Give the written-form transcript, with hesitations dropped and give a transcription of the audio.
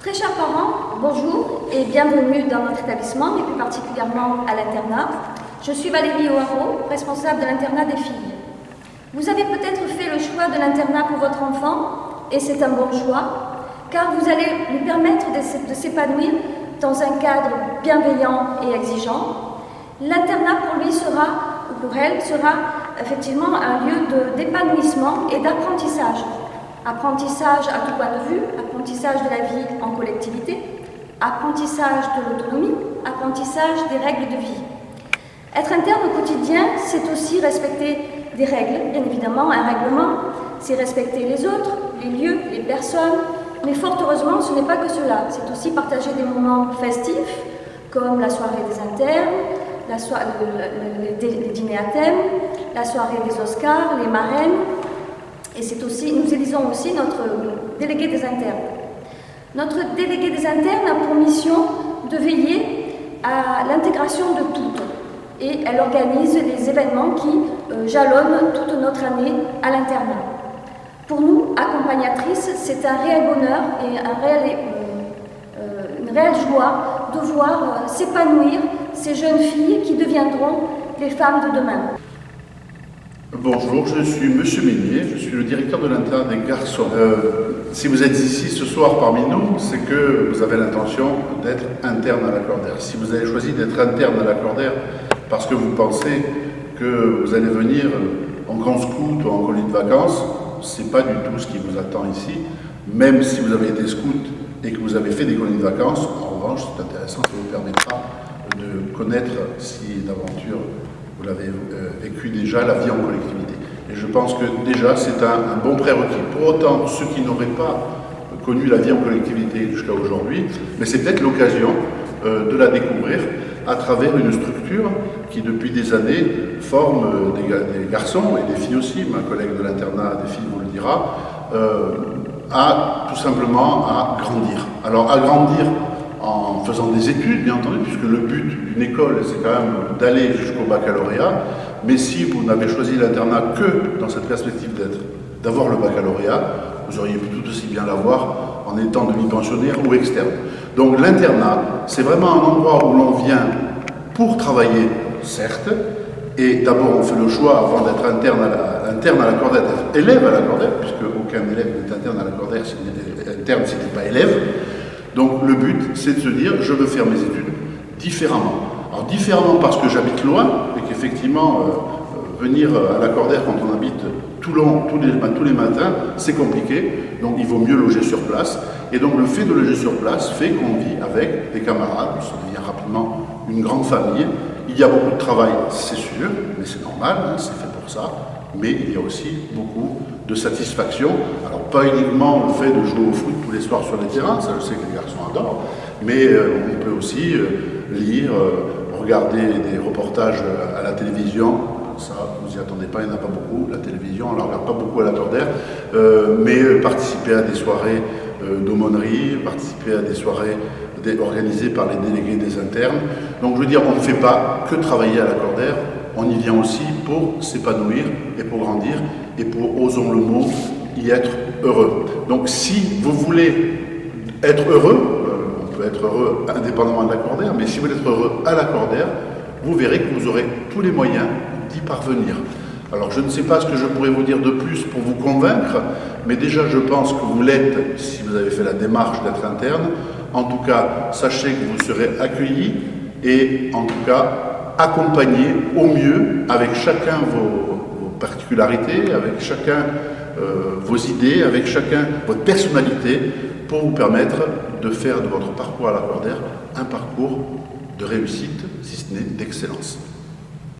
Très chers parents, bonjour et bienvenue dans notre établissement et plus particulièrement à l'internat. Je suis Valérie O'Haraud, responsable de l'internat des filles. Vous avez peut-être fait le choix de l'internat pour votre enfant et c'est un bon choix car vous allez lui permettre de s'épanouir dans un cadre bienveillant et exigeant. L'internat pour lui sera, ou pour elle, sera effectivement un lieu d'épanouissement et d'apprentissage. Apprentissage à tout point de vue, apprentissage de la vie en collectivité, apprentissage de l'autonomie, apprentissage des règles de vie. Être interne au quotidien, c'est aussi respecter des règles, bien évidemment, un règlement, c'est respecter les autres, les lieux, les personnes, mais fort heureusement, ce n'est pas que cela, c'est aussi partager des moments festifs, comme la soirée des internes, les dîners à thème, la soirée des Oscars, les marraines, et c'est aussi, nous élisons aussi notre délégué des internes. Notre délégué des internes a pour mission de veiller à l'intégration de toutes, et elle organise les événements qui jalonnent toute notre année à l'internat. Pour nous, accompagnatrices, c'est un réel bonheur et une réelle joie de voir s'épanouir ces jeunes filles qui deviendront les femmes de demain. Bonjour, je suis Monsieur Meignier, je suis le directeur de l'internat des garçons. Si vous êtes ici ce soir parmi nous, c'est que vous avez l'intention d'être interne à l'Accordaire. Si vous avez choisi d'être interne à l'Accordaire parce que vous pensez que vous allez venir en camp scout ou en colonie de vacances, c'est pas du tout ce qui vous attend ici. Même si vous avez été scout et que vous avez fait des colonies de vacances, en revanche, c'est intéressant, ça vous permettra de connaître, si d'aventure vous l'avez vécu déjà, la vie en collectivité. Et je pense que déjà, c'est un bon prérequis. Pour autant, ceux qui n'auraient pas connu la vie en collectivité jusqu'à aujourd'hui, mais c'est peut-être l'occasion de la découvrir à travers une structure qui, depuis des années, forme des garçons et des filles aussi, ma collègue de l'internat des filles vous le dira, tout simplement à grandir. Alors, à grandir en faisant des études, bien entendu, puisque le but d'une école, c'est quand même d'aller jusqu'au baccalauréat. Mais si vous n'avez choisi l'internat que dans cette perspective d'avoir le baccalauréat, vous auriez pu tout aussi bien l'avoir en étant demi-pensionnaire ou externe. Donc l'internat, c'est vraiment un endroit où l'on vient pour travailler, certes, et d'abord on fait le choix, avant d'être interne à l'Accordaire, d'être élève à l'Accordaire, puisque aucun élève n'est interne à l'Accordaire, interne s'il n'est pas élève. Donc le but, c'est de se dire, je veux faire mes études différemment. Alors différemment parce que j'habite loin, et qu'effectivement, venir à l'Accordaire quand on habite Toulon tous les matins, c'est compliqué, donc il vaut mieux loger sur place. Et donc le fait de loger sur place fait qu'on vit avec des camarades, ça devient rapidement une grande famille. Il y a beaucoup de travail, c'est sûr, mais c'est normal, hein, c'est fait pour ça. Mais il y a aussi beaucoup de satisfaction. Alors pas uniquement le fait de jouer au foot tous les soirs sur les terrains, ça je sais que les garçons adorent, mais on peut aussi lire, regarder des reportages à la télévision. Ça, vous n'y attendez pas, il n'y en a pas beaucoup. La télévision, on ne la regarde pas beaucoup à l'Accordaire, mais participer à des soirées d'aumônerie, participer à des soirées organisées par les délégués des internes. Donc je veux dire, on ne fait pas que travailler à l'Accordaire, on y vient aussi pour s'épanouir et pour grandir et pour, osons le mot, y être heureux. Donc si vous voulez être heureux, on peut être heureux indépendamment de l'Accordaire, mais si vous voulez être heureux à l'Accordaire, vous verrez que vous aurez tous les moyens d'y parvenir. Alors je ne sais pas ce que je pourrais vous dire de plus pour vous convaincre, mais déjà je pense que vous l'êtes si vous avez fait la démarche d'être interne. En tout cas, sachez que vous serez accueillis et en tout cas accompagnés au mieux avec chacun vos particularités, avec chacun vos idées, avec chacun votre personnalité pour vous permettre de faire de votre parcours à l'Accordaire un parcours de réussite, si ce n'est d'excellence.